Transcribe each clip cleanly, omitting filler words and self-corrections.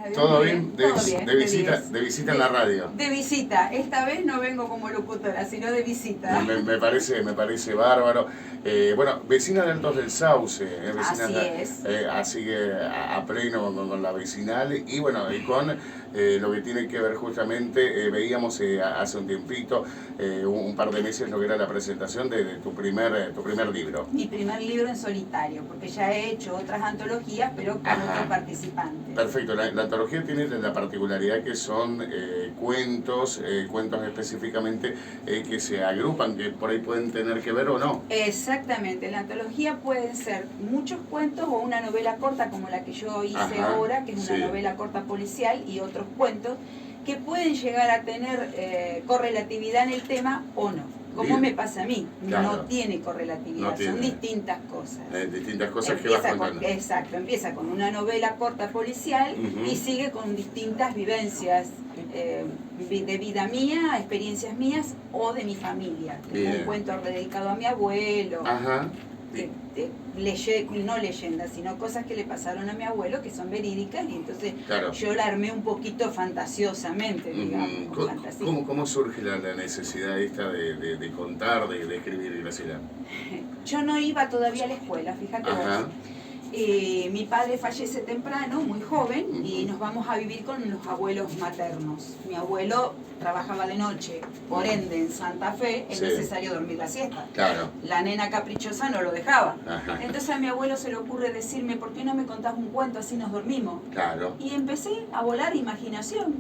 a Dios. ¿Todo Muy bien? Todo bien, De visita en la radio. De visita. Esta vez no vengo como locutora, sino de visita. Me parece bárbaro. Bueno, vecina de Altos del Sauce, vecina Así es. así que a pleno con la vecinal y bueno, y con lo que tiene que ver justamente, veíamos hace un tiempito, un par de meses, lo que era la presentación de tu primer libro. Mi primer libro en solitario, porque ya he hecho otras antologías, pero con otros participantes. Perfecto, la antología tiene la particularidad que son cuentos específicamente que se agrupan, que por ahí pueden tener que ver o no. Exactamente, la antología pueden ser muchos cuentos o una novela corta como la que yo hice ahora, que es una novela corta policial, y otros cuentos que pueden llegar a tener correlatividad en el tema o no. Como me pasa a mí, no tiene correlatividad, son distintas cosas. Distintas cosas que vas contando. Exacto, empieza con una novela corta policial y sigue con distintas vivencias de vida mía, experiencias mías o de mi familia. Un cuento dedicado a mi abuelo. No leyendas, sino cosas que le pasaron a mi abuelo que son verídicas y entonces yo la armé un poquito fantasiosamente, digamos. ¿Cómo surge la necesidad esta de contar, de escribir, Graciela? Yo no iba todavía a la escuela, fíjate vos. Mi padre fallece temprano, muy joven, y nos vamos a vivir con los abuelos maternos. Mi abuelo trabajaba de noche, por ende en Santa Fe es necesario dormir la siesta. La nena caprichosa no lo dejaba. Entonces a mi abuelo se le ocurre decirme, ¿por qué no me contás un cuento así nos dormimos? Y empecé a volar imaginación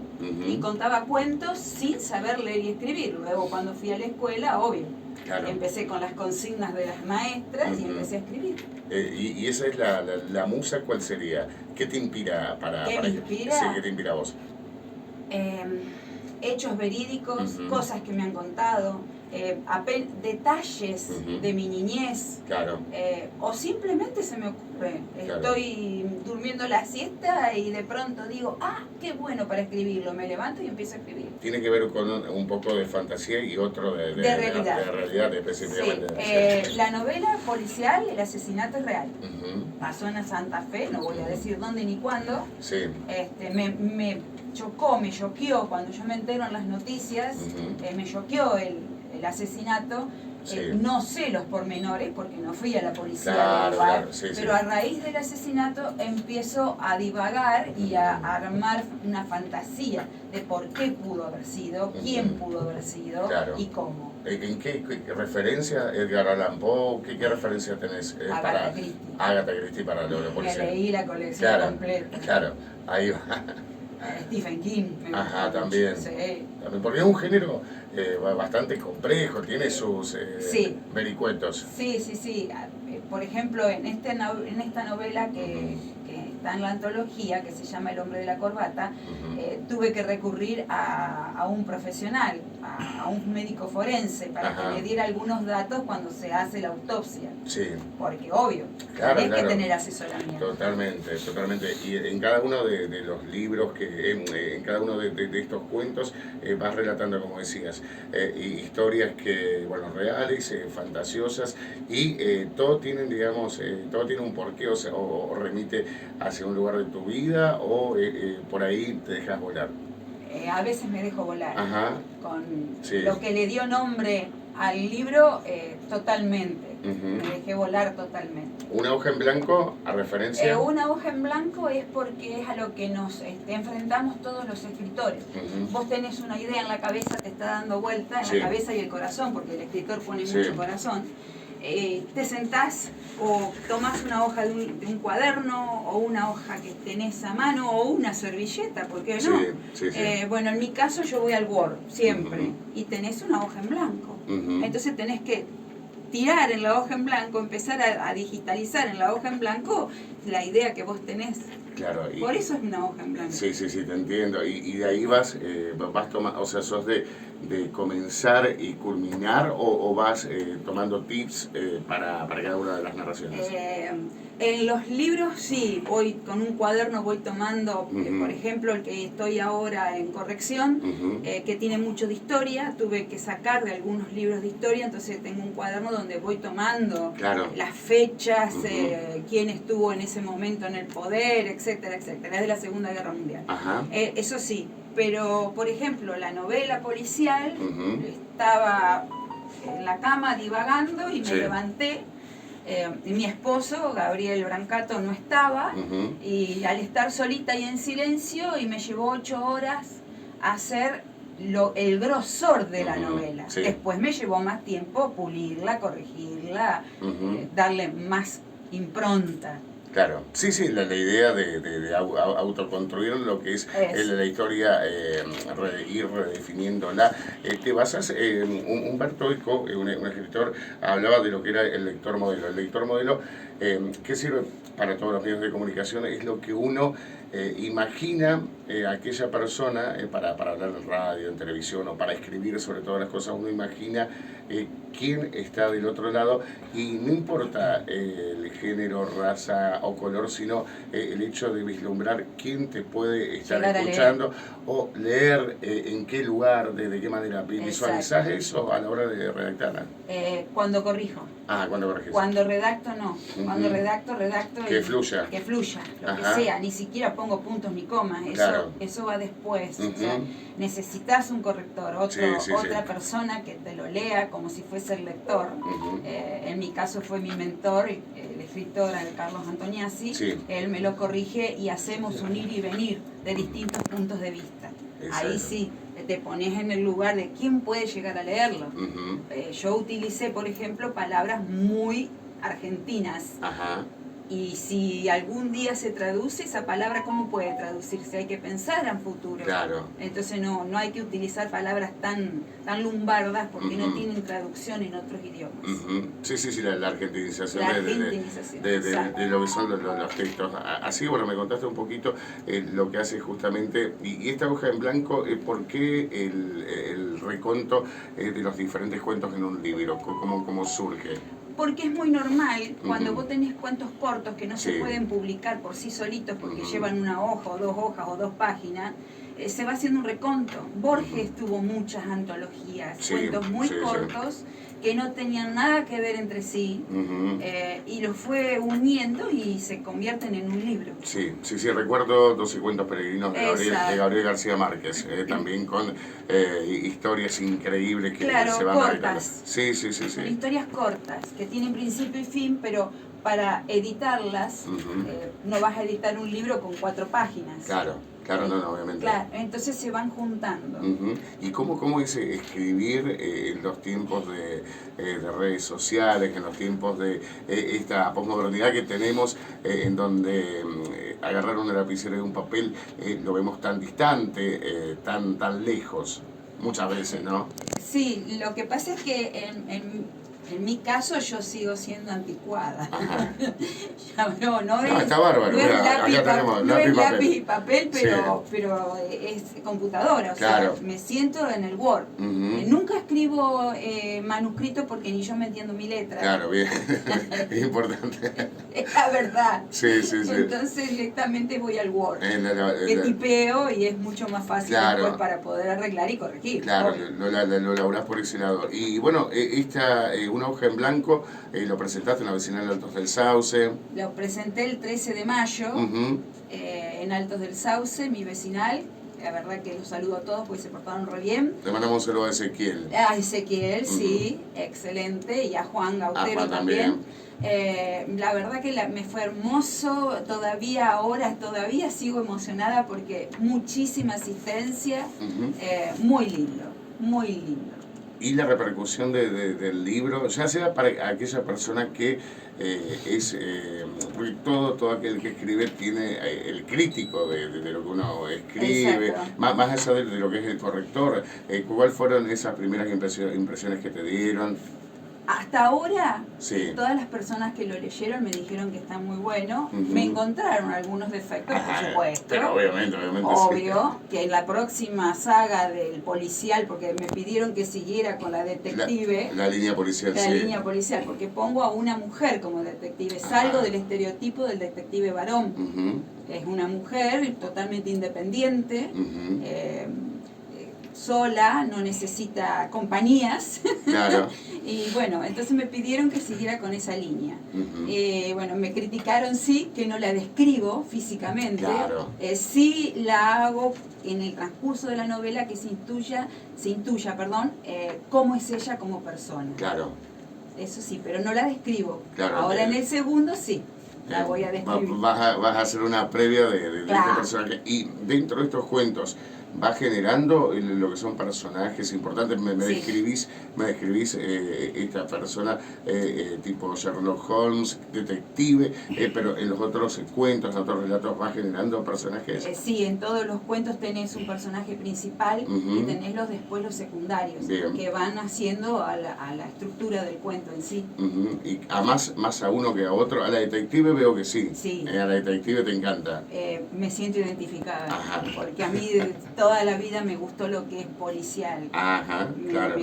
y contaba cuentos sin saber leer y escribir. Luego cuando fui a la escuela, obvio, empecé con las consignas de las maestras y empecé a escribir. ¿Y esa es la musa? ¿Cuál sería? ¿Qué te inspira ¿Qué me inspira? Sí, ¿qué te inspira a vos? Hechos verídicos, cosas que me han contado, detalles de mi niñez, o simplemente se me ocurre, estoy durmiendo la siesta y de pronto digo, qué bueno para escribirlo, me levanto y empiezo a escribir. Tiene que ver con un poco de fantasía y otro de realidad específicamente. Sí. La novela policial, el asesinato es real. Pasó en Santa Fe, no voy a decir dónde ni cuándo. Me choqueó cuando yo me entero en las noticias, me choqueó el asesinato. No sé los pormenores porque no fui a la policía del lugar, pero a raíz del asesinato empiezo a divagar y a armar una fantasía de por qué pudo haber sido, quién pudo haber sido y cómo. ¿En qué referencia? ¿Edgar Allan Poe? ¿Qué referencia tenés? Agatha Christie para lo policial. Me leí la colección completa. Claro, ahí va. Stephen King. También. Porque es un género bastante complejo, tiene sus vericuetos. Sí. Por ejemplo, en esta novela que está en la antología, que se llama El hombre de la corbata, tuve que recurrir a un profesional, a un médico forense, para que me diera algunos datos cuando se hace la autopsia. Porque obvio, tenés que tener asesoramiento. Totalmente. Y en cada uno de los libros, en cada uno de estos cuentos, vas relatando, como decías, historias reales, fantasiosas, y todo tienen, todo tiene un porqué, o remite hacia un lugar de tu vida, o por ahí te dejas volar. A veces me dejo volar. Con lo que le dio nombre al libro, totalmente. Me dejé volar totalmente. ¿Una hoja en blanco a referencia? Una hoja en blanco es porque es a lo que nos enfrentamos todos los escritores. Vos tenés una idea en la cabeza, te está dando vuelta en la cabeza y el corazón, porque el escritor pone mucho corazón. Te sentás o tomás una hoja de un cuaderno o una hoja que tenés a mano o una servilleta, ¿por qué no? Bueno, en mi caso yo voy al Word siempre y tenés una hoja en blanco. Entonces tenés que tirar en la hoja en blanco, empezar a digitalizar en la hoja en blanco la idea que vos tenés. Por eso es una hoja en blanco. Sí, te entiendo. Y de ahí vas tomando, sos de comenzar y culminar, o vas tomando tips para cada una de las narraciones. En los libros sí, voy con un cuaderno, voy tomando, por ejemplo, el que estoy ahora en corrección, que tiene mucho de historia, tuve que sacar de algunos libros de historia, entonces tengo un cuaderno donde voy tomando las fechas, quién estuvo en ese momento en el poder, etc. etcétera, etcétera. Es de la Segunda Guerra Mundial. Eso sí, pero por ejemplo, la novela policial, estaba en la cama divagando y me levanté. Mi esposo, Gabriel Brancato, no estaba, y al estar solita y en silencio, y me llevó 8 horas a hacer el grosor de la novela. Después me llevó más tiempo pulirla, corregirla, darle más impronta. Claro, sí, la idea de autoconstruir lo que es la historia, ir redefiniéndola. Te basas, Humberto Eco, un escritor, hablaba de lo que era el lector modelo. El lector modelo, que sirve para todos los medios de comunicación, es lo que uno imagina aquella persona, para hablar en radio, en televisión o para escribir sobre todas las cosas, uno imagina quién está del otro lado, y no importa el género, raza o color, sino el hecho de vislumbrar quién te puede estar escuchando o leer en qué lugar, de qué manera. ¿Visualizás eso a la hora de redactarla? Cuando corrijo. Cuando corriges. Cuando redacto no. Cuando redacto que fluya. Que fluya, lo que sea. Ni siquiera pongo puntos ni comas. Eso va después. O sea, necesitas un corrector, otra persona que te lo lea como si fuese el lector. En mi caso fue mi mentor, el escritor Carlos Antoniazzi. Él me lo corrige y hacemos un ir y venir de distintos puntos de vista. Ahí sí te pones en el lugar de quién puede llegar a leerlo. Yo utilicé, por ejemplo, palabras muy argentinas. Y si algún día se traduce esa palabra, ¿cómo puede traducirse? Hay que pensar en futuro. Entonces no hay que utilizar palabras tan lumbardas porque no tienen traducción en otros idiomas. Sí, la argentinización, de lo que son los textos. Así, bueno, me contaste un poquito lo que hace justamente, y esta hoja en blanco, ¿por qué el reconto de los diferentes cuentos en un libro? ¿Cómo surge? Porque es muy normal, cuando vos tenés cuentos cortos que no se pueden publicar por sí solitos porque llevan una hoja o 2 hojas o 2 páginas, se va haciendo un reconto. Borges tuvo muchas antologías, cuentos muy cortos que no tenían nada que ver entre sí, y los fue uniendo y se convierten en un libro. Sí, recuerdo 12 cuentos peregrinos de Gabriel García Márquez, también con historias increíbles que se van cortas. Son historias cortas, que tienen principio y fin, pero para editarlas, no vas a editar un libro con 4 páginas. No, obviamente. Entonces se van juntando. ¿Y cómo es escribir en los tiempos de redes sociales, en los tiempos de esta posmodernidad que tenemos, en donde agarrar una lapicera y un papel lo vemos tan distante, tan lejos, muchas veces, ¿no? Sí, lo que pasa es que en mi caso yo sigo siendo anticuada. No está bárbaro. No es lápiz y papel, pero es computadora. O sea, me siento en el Word. Nunca escribo manuscrito porque ni yo me entiendo mi letra. Bien. Es importante. Es la verdad. Entonces directamente voy al Word. Que tipeo y es mucho más fácil después para poder arreglar y corregir. Lo laburás por ese lado. Y bueno, una hoja en blanco, lo presentaste en la vecinal Altos del Sauce. Lo presenté el 13 de mayo en Altos del Sauce, mi vecinal. La verdad que los saludo a todos porque se portaron re bien. Le mandamos un saludo a Ezequiel. A Ezequiel, sí, excelente. Y a Juan Gautero también. La verdad que me fue hermoso. Todavía sigo emocionada porque muchísima asistencia. Muy lindo, muy lindo. Y la repercusión del libro, ya sea para aquella persona que todo aquel que escribe tiene el crítico de lo que uno escribe, más allá de lo que es el corrector. ¿Cuáles fueron esas primeras impresiones que te dieron? Hasta ahora, todas las personas que lo leyeron me dijeron que está muy bueno. Me encontraron algunos defectos, por supuesto. Pero obviamente. Obvio, que en la próxima saga del policial, porque me pidieron que siguiera con la detective. La línea policial, La línea policial, porque pongo a una mujer como detective. Salgo del estereotipo del detective varón. Es una mujer totalmente independiente. sola, no necesita compañías. Claro. Y bueno, entonces me pidieron que siguiera con esa línea. Bueno, me criticaron, sí, que no la describo físicamente. Claro. Sí la hago en el transcurso de la novela, que se intuya, cómo es ella como persona. Claro. Eso sí, pero no la describo. Claro, ahora en el segundo sí, la voy a describir. Vas a hacer una previa de claro. este personaje. Y dentro de estos cuentos, va generando lo que son personajes importantes. Me describís esta persona tipo Sherlock Holmes, detective, pero en los otros cuentos, en otros relatos, va generando personajes. Sí, en todos los cuentos tenés un personaje principal y tenés después los secundarios. Bien. Que van haciendo a la estructura del cuento en sí. Y a más a uno que a otro. A la detective veo que sí. Sí. A la detective te encanta. Me siento identificada. Ajá. Porque a mí toda la vida me gustó lo que es policial. Ajá, claro.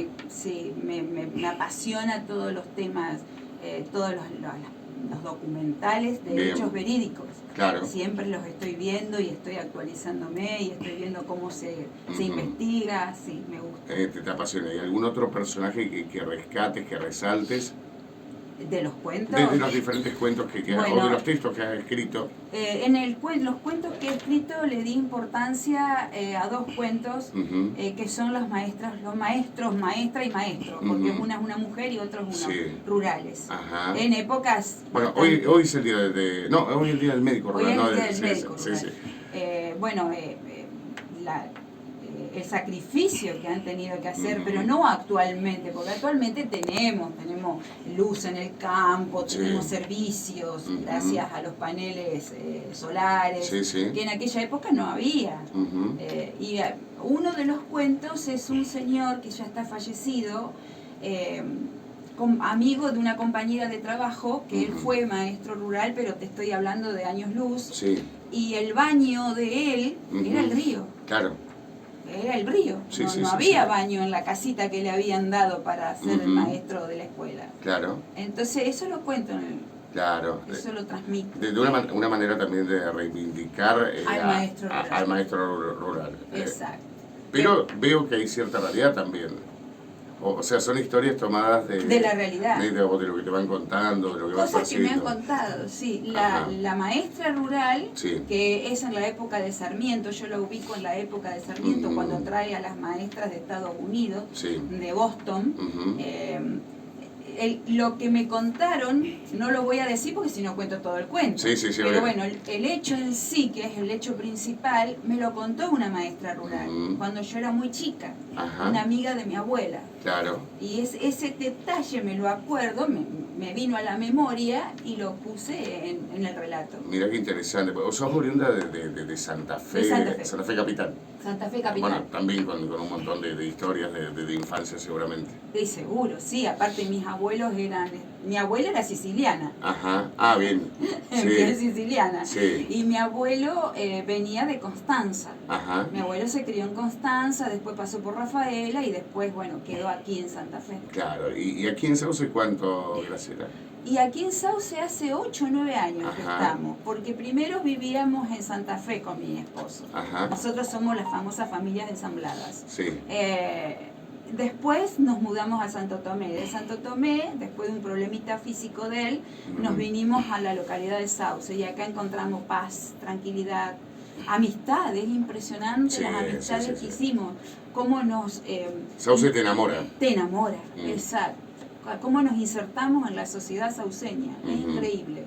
Me apasiona todos los temas, todos los documentales de hechos verídicos. Claro. Siempre los estoy viendo y estoy actualizándome y estoy viendo cómo se investiga. Sí, me gusta. Te apasiona. ¿Y algún otro personaje que rescates, que resaltes? ¿De los cuentos? De los diferentes cuentos que bueno, o de los textos que has escrito. Los cuentos que he escrito le di importancia a dos cuentos que son los maestros, maestra y maestro, porque una es una mujer y otro es uno, rurales. Ajá. En épocas... Bueno, hoy es el día hoy es el día del médico rural. Hoy es el día del médico rural. Bueno, el sacrificio que han tenido que hacer, pero no actualmente, porque actualmente tenemos luz en el campo, tenemos servicios, gracias a los paneles solares, que en aquella época no había. Y uno de los cuentos es un señor que ya está fallecido, amigo de una compañera de trabajo, que él fue maestro rural, pero te estoy hablando de años luz, y el baño de él era el río. Claro. Era el río, no había baño en la casita que le habían dado para ser el maestro de la escuela. Claro. Entonces eso lo cuento en el... Claro. Eso lo transmito. De una manera también de reivindicar al maestro rural. Exacto. Pero veo que hay cierta realidad también. O sea, son historias tomadas de la realidad. De lo que te van contando, de lo que vas haciendo. Cosas que me han contado, sí. La maestra rural, que es en la época de Sarmiento, yo la ubico en la época de Sarmiento, cuando trae a las maestras de Estados Unidos, de Boston. Lo que me contaron, no lo voy a decir porque si no cuento todo el cuento. Pero bueno, el hecho en sí, que es el hecho principal, me lo contó una maestra rural, cuando yo era muy chica, una amiga de mi abuela. Claro. Y ese detalle me lo acuerdo, me vino a la memoria y lo puse en el relato. Mira qué interesante. Vos sos oriunda de Santa Fe, Santa Fe capital. Santa Fe capital. Bueno, también con un montón de historias de infancia seguramente. Sí, seguro, sí. Aparte mis abuelos mi abuela era siciliana. Ajá, bien. Bien siciliana. Sí. Y mi abuelo venía de Constanza. Ajá. Mi abuelo se crió en Constanza, después pasó por Rafaela y después, bueno, quedó aquí en Santa Fe. Claro. ¿Y aquí en Sauce cuánto, Graciela? Y aquí en Sauce hace 8 o 9 años que estamos, porque primero vivíamos en Santa Fe con mi esposo. Nosotros somos las famosas familias ensambladas. Sí. Después nos mudamos a Santo Tomé. De Santo Tomé, después de un problemita físico de él, nos vinimos a la localidad de Sauce y acá encontramos paz, tranquilidad, amistades, impresionante las amistades que hicimos. Cómo nos... Sauce te enamora. Te enamora, exacto. Cómo nos insertamos en la sociedad sauceña, es increíble.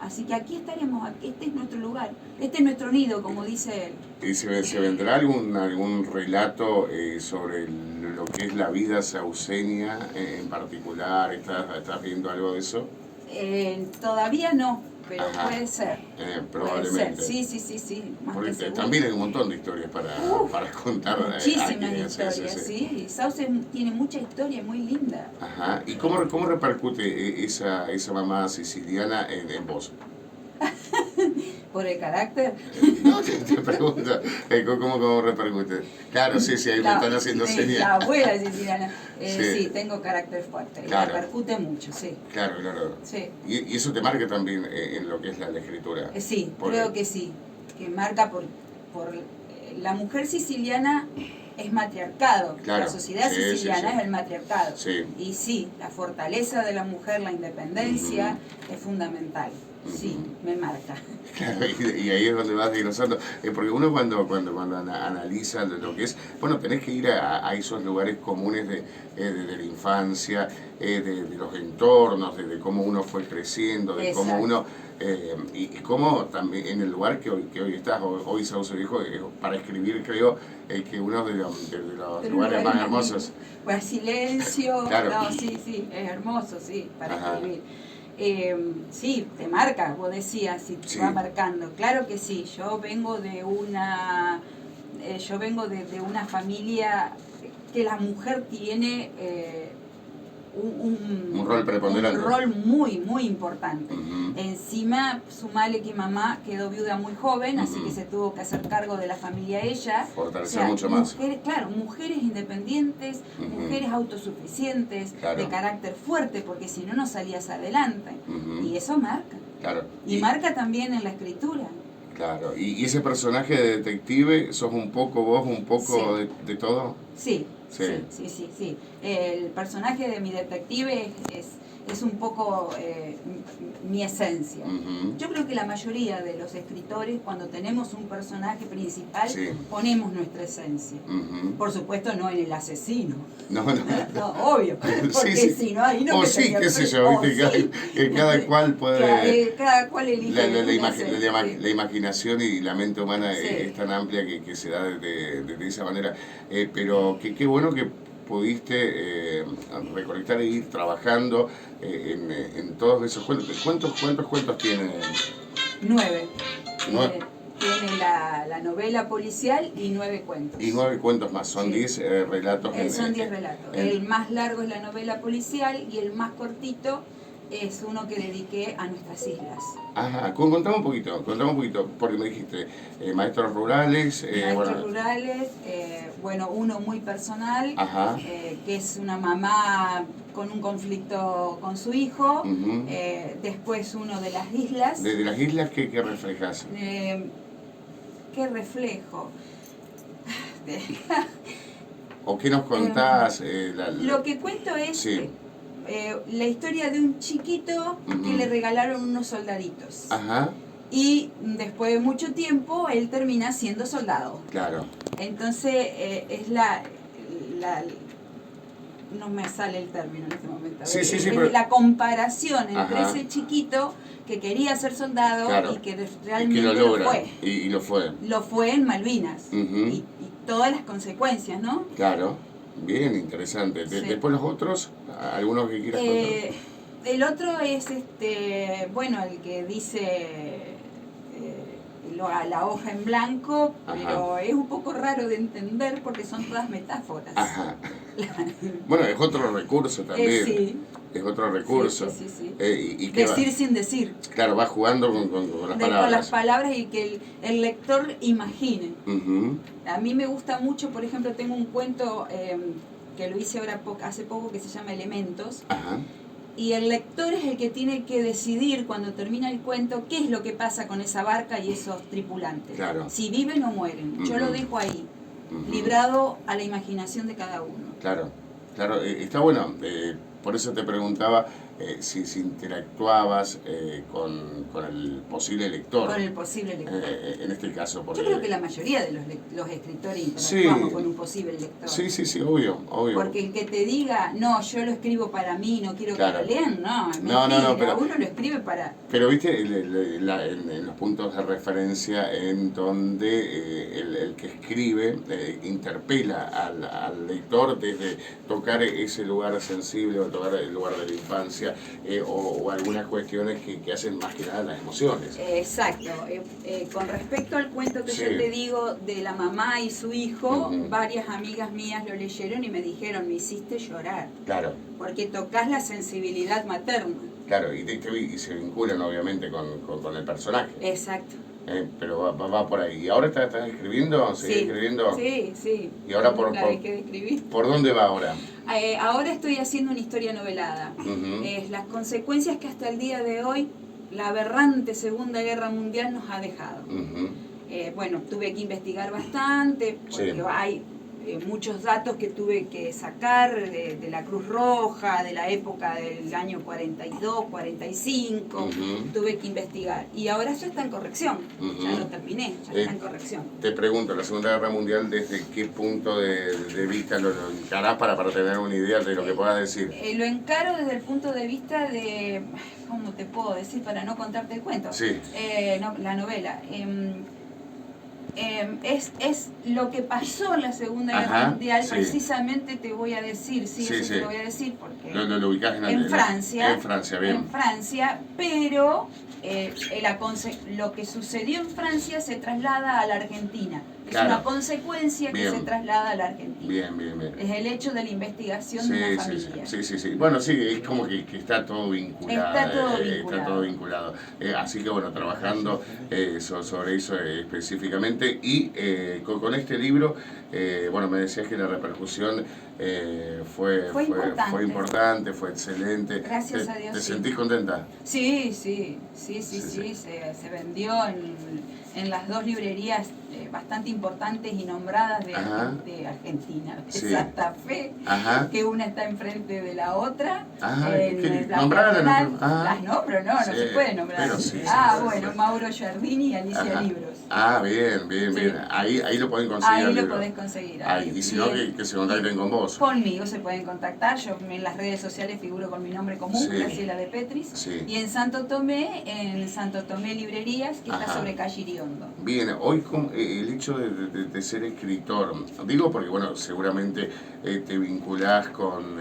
Así que aquí estaremos, este es nuestro lugar, este es nuestro nido, como dice él. ¿Y se vendrá algún relato sobre lo que es la vida sauceña en particular? ¿Estás viendo algo de eso? Todavía no, pero puede ser. Probablemente. Puede ser. Sí. Más porque que también hay un montón de historias para contar. Muchísimas historias, sí. Sauce tiene mucha historia, muy linda. Ajá. ¿Y cómo repercute esa mamá siciliana en vos? ¿Por el carácter? No, te pregunto, ¿cómo repercute? Claro, sí, ahí me están haciendo señas. La abuela siciliana. Sí, tengo carácter fuerte, repercute mucho, sí. Claro. Sí. ¿Y eso te marca también en lo que es la escritura? Sí, creo que sí, que marca por la mujer siciliana es matriarcado, claro, la sociedad siciliana es el matriarcado. Sí. Y sí, la fortaleza de la mujer, la independencia, es fundamental. Sí, me marca. Claro, y ahí es donde vas desglosando. Porque uno cuando analiza lo que es, bueno, tenés que ir a esos lugares comunes de la infancia, de los entornos, de cómo uno fue creciendo, de Exacto. cómo uno... y cómo también en el lugar que hoy estás, hoy Sauce Viejo, para escribir creo que uno de los lugares más hermosos. Pues silencio, claro. No, sí, es hermoso, sí, para escribir. Sí, te marca, vos decías, si te va marcando. Claro que sí, yo vengo de una familia que la mujer tiene un rol preponderante. Un rol muy, muy importante. Encima, sumale que mamá quedó viuda muy joven, así que se tuvo que hacer cargo de la familia ella. Fortalecer mucho más. Claro, mujeres independientes, mujeres autosuficientes, de carácter fuerte, porque si no, no salías adelante. Y eso marca. Claro. Y marca también en la escritura. Claro. ¿Y ese personaje de detective, sos un poco vos, un poco de todo? Sí. El personaje de mi detective es un poco mi esencia. Yo creo que la mayoría de los escritores, cuando tenemos un personaje principal, ponemos nuestra esencia. Por supuesto, no en el asesino. No, obvio. Porque si no, ahí no me sí, qué sé yo, viste, cada cual puede... Cada cual elige la imaginación y la mente humana es tan amplia que se da de esa manera. Pero qué bueno que pudiste recolectar e ir trabajando en todos esos cuentos. ¿Cuántos cuentos tiene? 9. Tiene la novela policial y 9 cuentos. Y 9 cuentos más, son 10 relatos. Son 10 relatos. El más largo es la novela policial y el más cortito es uno que dediqué a nuestras islas. Ajá, contame un poquito, porque me dijiste maestros rurales. Rurales, uno muy personal, que es una mamá con un conflicto con su hijo, después uno de las islas. ¿De las islas qué reflejas? ¿Qué reflejo? ¿O qué nos contás? Lo que cuento es la historia de un chiquito que le regalaron unos soldaditos. Y después de mucho tiempo, él termina siendo soldado. Claro. Entonces, es no me sale el término en este momento. Pero la comparación entre ese chiquito que quería ser soldado y que realmente lo fue. Y lo fue. Lo fue en Malvinas. Y todas las consecuencias, ¿no? Claro. Bien, interesante. Después los otros, algunos que quieras contar. El otro es el que dice la hoja en blanco, pero es un poco raro de entender porque son todas metáforas. Bueno, es otro recurso también. Es otro recurso. Y decir sin decir. Claro, va jugando con las palabras. Con las palabras y que el lector imagine. A mí me gusta mucho, por ejemplo, tengo un cuento que lo hice ahora hace poco que se llama Elementos. Y el lector es el que tiene que decidir cuando termina el cuento qué es lo que pasa con esa barca y esos tripulantes. Si viven o mueren. Yo lo dejo ahí, librado a la imaginación de cada uno. Claro, está bueno. Por eso te preguntaba si interactuabas con el posible lector. Con el posible lector. En este caso. Porque... Yo creo que la mayoría de los escritores interactuamos con un posible lector. Sí, obvio. Porque el que te diga, no, yo lo escribo para mí, no quiero que lo lean, no, pero uno lo escribe para... Pero viste, en los puntos de referencia en donde el que escribe interpela al lector desde tocar ese lugar sensible o tocar el lugar de la infancia o algunas cuestiones que hacen más que nada las emociones. Exacto. Con respecto al cuento que yo te digo de la mamá y su hijo, varias amigas mías lo leyeron y me dijeron, me hiciste llorar. Claro. Porque tocas la sensibilidad materna. Claro, y se vinculan obviamente con el personaje. Exacto. Pero va por ahí. ¿Y ahora estás escribiendo? ¿Seguís escribiendo? Sí. ¿Y ahora por dónde va ahora? Ahora estoy haciendo una historia novelada. Las consecuencias que hasta el día de hoy la aberrante Segunda Guerra Mundial nos ha dejado. bueno, tuve que investigar bastante, porque sí. hay muchos datos que tuve que sacar de la Cruz Roja, de la época del año 42, 45, tuve que investigar. Y ahora ya está en corrección, ya lo terminé, ya está en corrección. Te pregunto, la Segunda Guerra Mundial, ¿desde qué punto de vista lo encarás para tener una idea de lo que puedas decir? Lo encaro desde el punto de vista de, ¿cómo te puedo decir para no contarte el cuento? Sí. No, la novela. Es lo que pasó en la Segunda Guerra Mundial, sí. Precisamente te voy a decir, te lo voy a decir porque lo ubicás en Francia, bien. En Francia, pero lo que sucedió en Francia se traslada a la Argentina. Es una consecuencia que se traslada a la Argentina. Bien. Es el hecho de la investigación de una familia. Sí. Bueno, sí, es como que está todo vinculado. Está todo vinculado. Así que bueno, trabajando sobre eso específicamente. Y con este libro, bueno, me decías que la repercusión fue importante, fue excelente. Gracias a Dios. ¿Te sentís contenta? Sí. Se vendió en las 2 librerías bastante importantes y nombradas de Argentina, de Santa Fe, que una está enfrente de la otra. ¿Nombradas? Las nombro, no se puede nombrar. Bueno, Mauro Giardini y Alicia Libros. Bien. Ahí lo pueden conseguir. Ahí lo podés conseguir. Y si no, que se contacten con vos. Conmigo se pueden contactar. Yo en las redes sociales figuro con mi nombre común, Graciela de Petris. Y en Santo Tomé Librerías, que está sobre calle Iriondo. Bien, hoy el hecho de ser escritor, digo porque bueno, seguramente te vinculás con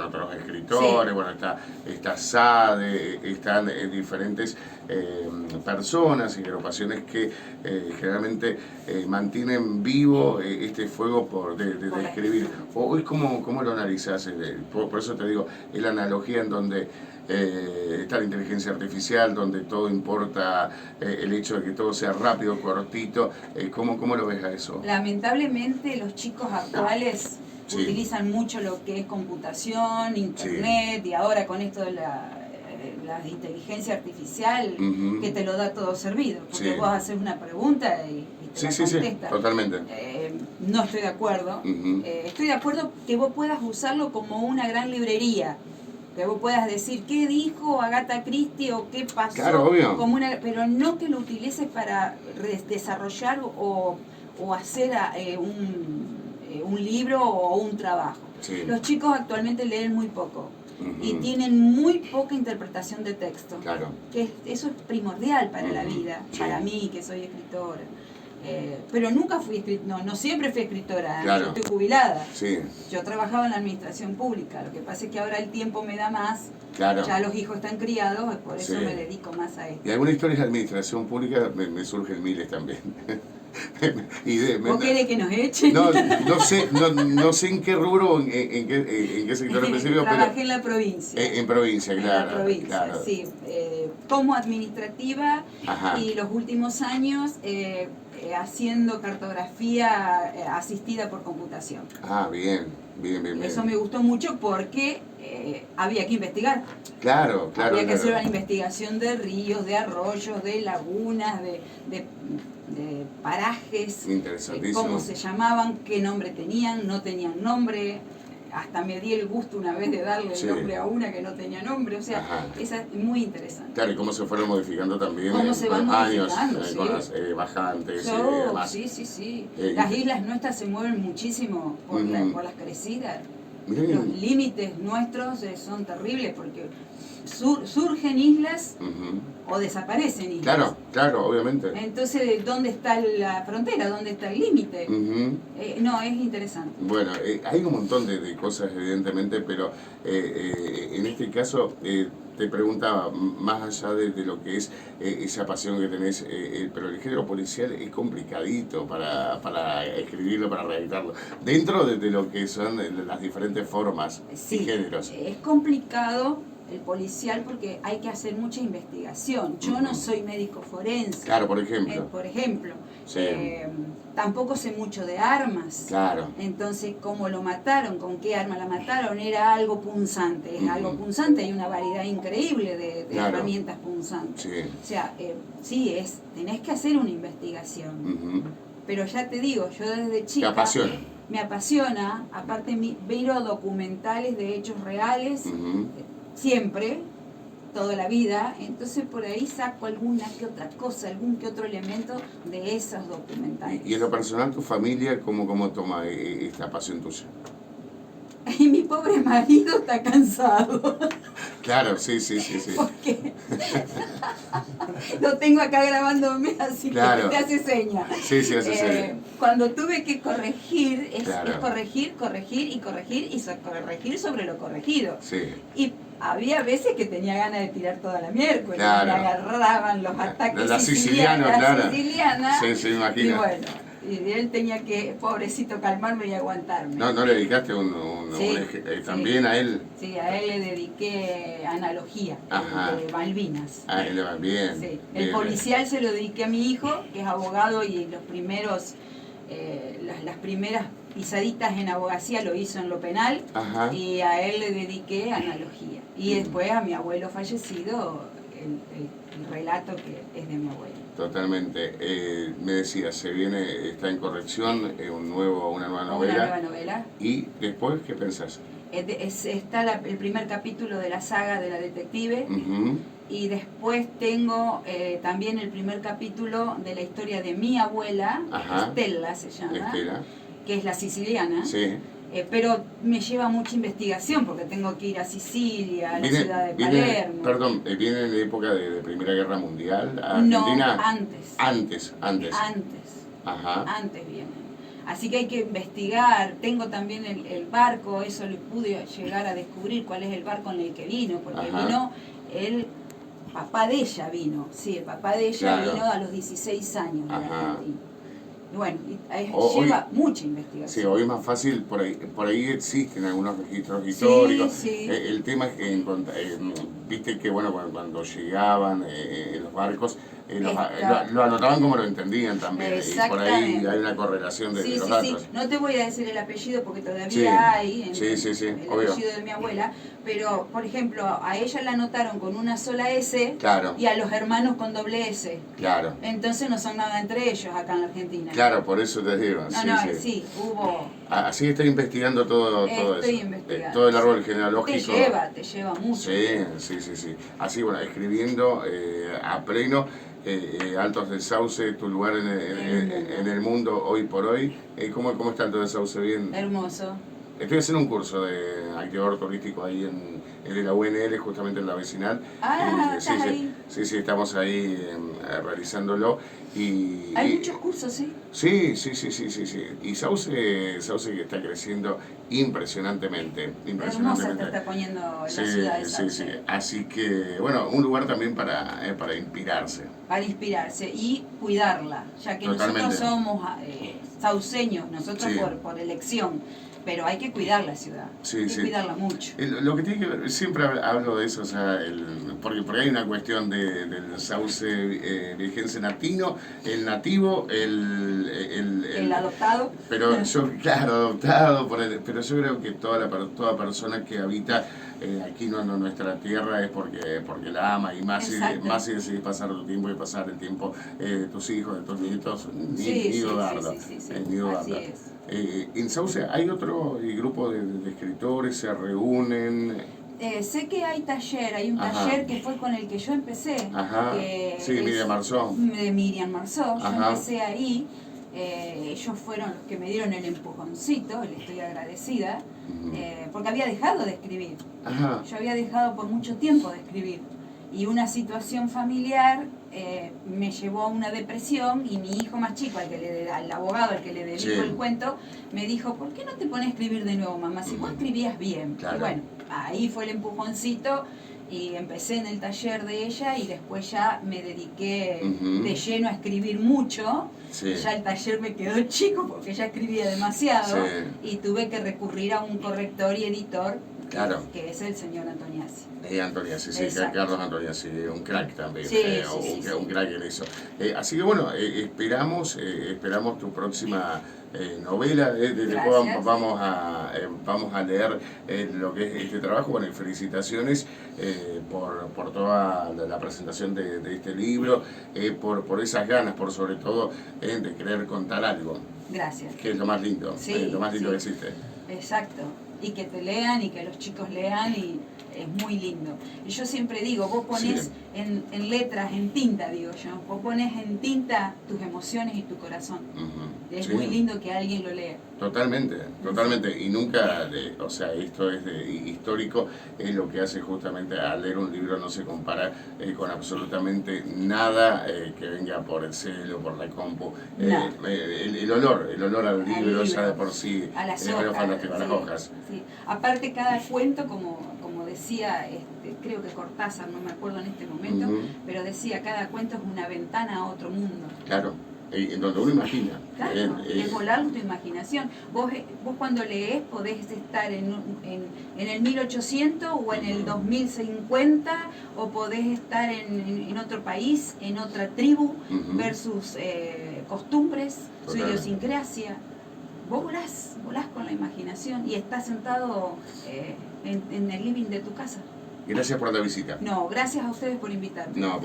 otros escritores, bueno, está Sade, están diferentes personas y agrupaciones que generalmente mantienen vivo este fuego de escribir. Hoy, ¿cómo lo analizás? Por eso te digo, es la analogía en donde está la inteligencia artificial, donde todo importa, el hecho de que todo sea rápido, cortito. ¿Cómo lo ves a eso? Lamentablemente los chicos actuales utilizan mucho lo que es computación, internet, y ahora con esto de la inteligencia artificial, que te lo da todo servido, porque vos haces una pregunta y te la contesta. Totalmente. No estoy de acuerdo. Estoy de acuerdo que vos puedas usarlo como una gran librería, que vos puedas decir qué dijo Agatha Christie o qué pasó, claro, obvio. Pero no que lo utilices para desarrollar o hacer un libro o un trabajo. Los chicos actualmente leen muy poco. Y tienen muy poca interpretación de texto. Claro. Eso es primordial para la vida, para mí que soy escritora. Pero nunca fui escritora, no siempre fui escritora, yo estoy jubilada. Yo trabajaba en la administración pública, lo que pasa es que ahora el tiempo me da más, ya los hijos están criados, por eso me dedico más a esto. Y alguna historia de administración pública me surgen miles también. ¿Vos querés que nos echen? No sé en qué rubro, en qué sector específico. Trabajé en la provincia. En provincia, claro. En la provincia, sí. Como administrativa y los últimos años haciendo cartografía asistida por computación. Bien. Eso me gustó mucho porque había que investigar. Claro. Había que hacer una investigación de ríos, de arroyos, de lagunas, de parajes, cómo se llamaban, qué nombre tenían, no tenían nombre. Hasta me di el gusto una vez de darle el nombre a una que no tenía nombre, o sea, esa es muy interesante. Claro, y cómo se fueron modificando también con los años, con las bajantes. Sí. Las islas nuestras se mueven muchísimo por las crecidas. Los límites nuestros son terribles porque surgen islas o desaparecen islas. Claro, obviamente. Entonces, ¿dónde está la frontera? ¿Dónde está el límite? No, es interesante. Bueno, hay un montón de cosas, evidentemente, pero en este caso te preguntaba, más allá de lo que es esa pasión que tenés, pero el género policial es complicadito para escribirlo, para redactarlo, dentro de lo que son las diferentes formas y géneros. Es complicado el policial porque hay que hacer mucha investigación. Yo no soy médico forense. Claro, por ejemplo. Sí. Tampoco sé mucho de armas. Claro. Entonces, cómo lo mataron, con qué arma la mataron, era algo punzante. Es algo punzante, hay una variedad increíble de claro. herramientas punzantes. Sí. O sea, sí, tenés que hacer una investigación. Pero ya te digo, yo desde chica... ¿Te apasiona? Me apasiona, aparte miro documentales de hechos reales, siempre, toda la vida, entonces por ahí saco alguna que otra cosa, algún que otro elemento de esos documentales. Y en lo personal, tu familia, ¿cómo toma esta pasión tuya? Y mi pobre marido está cansado. Claro, sí. Porque lo tengo acá grabándome, así claro. Que te hace seña. Sí, hace seña. Cuando tuve que corregir, claro. es corregir y corregir sobre lo corregido. Sí. Y había veces que tenía ganas de tirar toda la miércoles, claro. me agarraban los ataques la siciliana, claro. Siciliana. Sí, imagina. Y bueno, y él tenía que, pobrecito, calmarme y aguantarme. ¿No le dedicaste también sí. a él? Sí, a él le dediqué analogía, de Malvinas. Ah, él va bien. Sí. El policial se lo dediqué a mi hijo, que es abogado, y los primeros, las primeras pisaditas en abogacía lo hizo en lo penal. Ajá. Y a él le dediqué analogía. Y después a mi abuelo fallecido, el relato que es de mi abuelo. Totalmente. Me decías, está en corrección una nueva novela. Una nueva novela. ¿Y después qué pensás? Está el primer capítulo de la saga de la detective. Y después tengo también el primer capítulo de la historia de mi abuela, Estela se llama, Estela. Que es la siciliana. Sí. Pero me lleva mucha investigación porque tengo que ir a Sicilia, a la ciudad de Palermo. Perdón, ¿viene en la época de Primera Guerra Mundial a Argentina? No, antes. Antes. Ajá. Antes viene. Así que hay que investigar. Tengo también el barco, eso le pude llegar a descubrir cuál es el barco en el que vino, porque vino el papá de ella vino. Sí, el papá de ella vino a los 16 años de Argentina. Bueno, lleva mucha investigación. Sí, hoy es más fácil, por ahí existen algunos registros históricos. Sí. El tema es que viste que cuando llegaban los barcos, lo anotaban como lo entendían también. Y por ahí hay una correlación de los datos. Sí. No te voy a decir el apellido porque todavía hay el obvio. apellido de mi abuela, pero por ejemplo, a ella la anotaron con una sola S y a los hermanos con doble S. Claro. Entonces no son nada entre ellos acá en la Argentina. Claro, por eso te digo. Sí, hubo... Así estoy investigando todo eso. Investigando. Todo el árbol genealógico. Te lleva mucho. Sí. Así, escribiendo a pleno, Altos del Sauce, tu lugar en el mundo hoy por hoy. ¿Cómo está Altos del Sauce? Bien. Hermoso. Estoy haciendo un curso de activador turístico ahí en la UNL, justamente en la vecinal. Sí, estamos ahí realizándolo. Hay muchos cursos, ¿sí? Sí. Y Sauce que está creciendo impresionantemente. Hermosa te está poniendo la ciudad de Sauce. Sí. Así que, un lugar también para inspirarse. Para inspirarse y cuidarla, ya que nosotros somos sauceños, nosotros por elección. Pero hay que cuidar la ciudad, hay que cuidarla mucho. Lo que tiene que ver, siempre hablo de eso, o sea, porque hay una cuestión del sauce viejense nativo, el nativo, el adoptado. Pero adoptado, pero yo creo que toda persona que habita aquí nuestra tierra es porque la ama, y más si decidís pasar tu tiempo y pasar el tiempo de tus hijos, de tus nietos, ni dudarlo. Así es. En Sauce hay otro grupo de escritores, se reúnen. Sé que hay un taller que fue con el que yo empecé. Miriam Marceau. De Miriam Marceau, yo empecé ahí. Ellos fueron los que me dieron el empujoncito, le estoy agradecida, porque había dejado de escribir. Yo había dejado por mucho tiempo de escribir. Y una situación familiar me llevó a una depresión, y mi hijo más chico, al abogado al que le dedico el cuento, me dijo, ¿por qué no te pones a escribir de nuevo, mamá? Si vos escribías bien. Claro. Y bueno, ahí fue el empujoncito, y empecé en el taller de ella, y después ya me dediqué de lleno a escribir mucho. Ya el taller me quedó chico porque ya escribía demasiado, y tuve que recurrir a un corrector y editor Claro. Que es el señor Antoniazzi. Antoniazzi, sí, Carlos Antoniazzi, un crack también, Sí, un crack en eso. Así que bueno, esperamos tu próxima novela, después vamos a leer lo que es este trabajo. Bueno, y felicitaciones por toda la presentación de este libro, por esas ganas, por sobre todo de querer contar algo. Gracias. Que es lo más lindo, lo más lindo que existe. Exacto. Y que te lean y que los chicos lean, y es muy lindo. Y yo siempre digo, vos pones en letras, en tinta, digo yo, vos pones en tinta tus emociones y tu corazón. Es muy lindo que alguien lo lea. Totalmente. Y nunca, o sea, esto es histórico, es lo que hace justamente al leer un libro, no se compara con absolutamente nada que venga por el celo, por la compu. El olor al libro ya de por sí es algo fantástico, a las hojas. Sí. Aparte, cada cuento, como decía, creo que Cortázar, no me acuerdo en este momento, pero decía, cada cuento es una ventana a otro mundo. Claro. En donde uno imagina. Claro, es volar tu imaginación. Vos cuando lees podés estar en el 1800 o en el 2050, o podés estar en otro país, en otra tribu, ver sus costumbres, su idiosincrasia. Vos volás con la imaginación y estás sentado en el living de tu casa. Gracias por la visita. No, gracias a ustedes por invitarme. No,